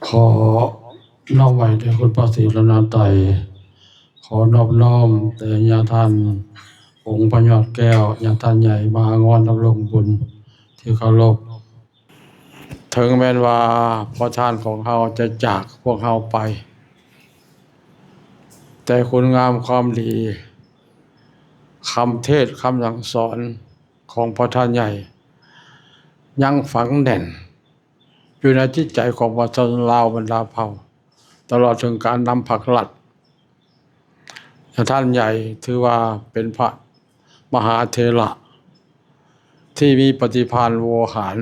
ขอน้อมไว้แด่คุณพระศรีรัตนตรัยขอนอบน้อมแต่ญาท่านองค์พระยอดแก้วญาท่านใหญ่มางอนดำรงบุญที่เคารพถึงแม้ว่าพระท่านของเราจะจากพวกเราไปแต่คุณงามความดีคำเทศคำสั่งสอนของพระท่านใหญ่ยังฝังแน่นอยู่ในจิตใจของประชาชนลาวบรรดาเผ่าตลอดถึงการนำผักหลัดท่านใหญ่ถือว่าเป็นพระมหาเถระที่มีปฏิภาณโวหาร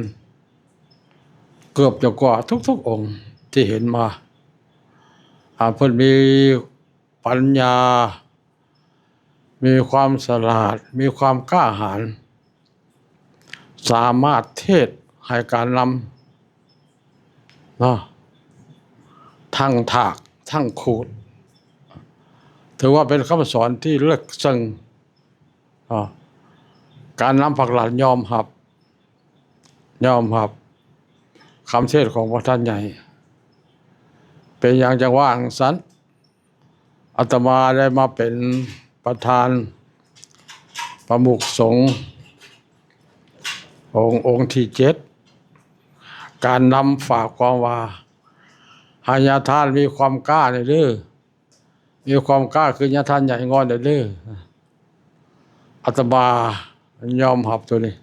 เกือบจะกว่าทุกๆองค์ที่เห็นมาเพิ่นมีปัญญามีความฉลาดมีความกล้าหาญสามารถเทศให้การนำทั้งถากทั้งขูดถือว่าเป็นคำสอนที่เลิศซึ้งการนำผักหลานยอมรับคำเทศของพระท่านใหญ่เป็นอย่างจังว่าอังสันอาตมาได้มาเป็นประธานประมุขสงฆ์องค์ที่7การนำฝากความว่าหายาทานมีความกล้าในเด้อมีความกล้าคือญาท่านใหญ่งอนในเด้ออาตมายอมรับตัวนี้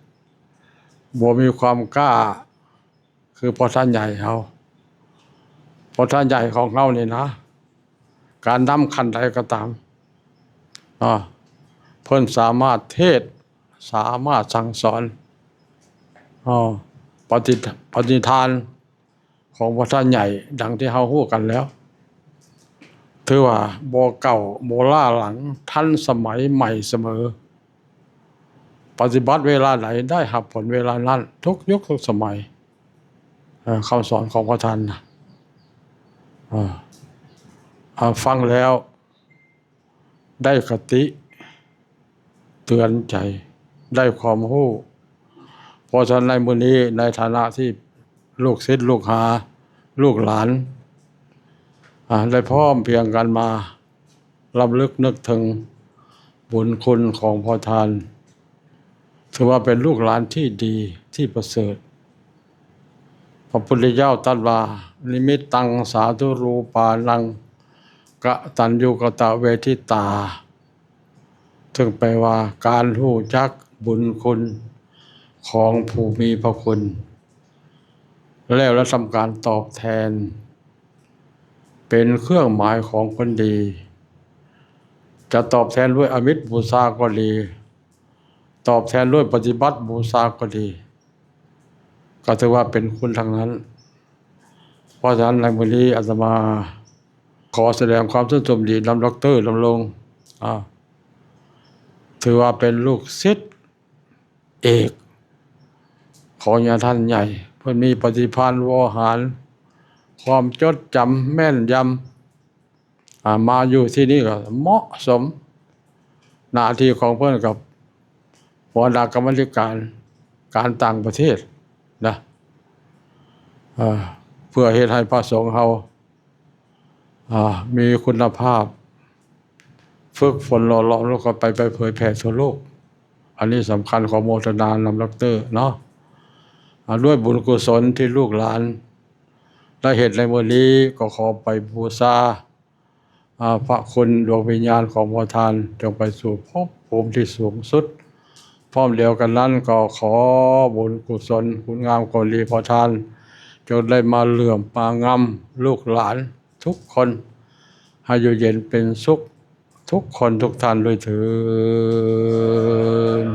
บ่มีความกล้าคือพระท่านใหญ่เขาพระท่านใหญ่ของเรานี่นะการนำคันใดก็ตามเพิ่นสามารถเทศสามารถสั่งสอนปฏิทานของพระท่านใหญ่ดังที่เฮาฮู้กันแล้วถือว่าบ่เก่าบ่ล้าหลังทันสมัยใหม่เสมอปฏิบัติเวลาไหนได้รับผลเวลานั้นทุกยุคทุกสมัยคำสอนของพระท่านฟังแล้วได้คติเตือนใจได้ความรู้เพราะฉะนั้นในมื้อนี้ในฐานะที่ลูกศิษย์ลูกหาลูกหลานได้พร้อมเพรียงกันมารำลึกนึกถึงบุญคุณของพระท่านถือว่าเป็นลูกหลานที่ดีที่ประเสริฐพระพุทธเจ้าตรัสว่านิมิตตังสาธุรูปานังกตัญญูกตเวทิตาซึ่งแปลว่าการรู้จักบุญคุณของผู้มีพระคุณแล้วทำการตอบแทนเป็นเครื่องหมายของคนดีจะตอบแทนด้วยอมิตรบูชาก็ดีตอบแทนด้วยปฏิบัติบูชาก็ดีก็ถือว่าเป็นคุณทั้งนั้นเพราะฉะนั้นในวันนี้อาตมาขอแสดงความชื่นชมดีนำดร.ดำรงถือว่าเป็นลูกศิษย์เอกของญาท่านใหญ่เพิ่นมีปฏิภาณโวหารความจดจำแม่นยำมาอยู่ที่นี่ก็เหมาะสมหน้าที่ของเพิ่นกับหัวหน้ากรรมการต่างประเทศนะเพื่อเฮ็ดให้พระสงฆ์เฮามีคุณภาพฝึกฝนหล่อหลอมแล้วก็ไปเผยแผ่ทั่วโลกอันนี้สำคัญของโมทนานำดร.เนาะด้วยบุญกุศลที่ลูกหลานได้เห็นในวันนี้ก็ขอไปบูชาพระคุณดวงวิญญาณของพระท่านจงไปสู่ภพภูมิที่สูงสุดพร้อมเดียวกันนั้นก็ขอบุญกุศลคุณงามความดีพระท่านจงได้มาเหลื่อมมางำลูกหลานทุกคนให้อยู่เย็นเป็นสุขทุกคนทุกท่านด้วยเถิด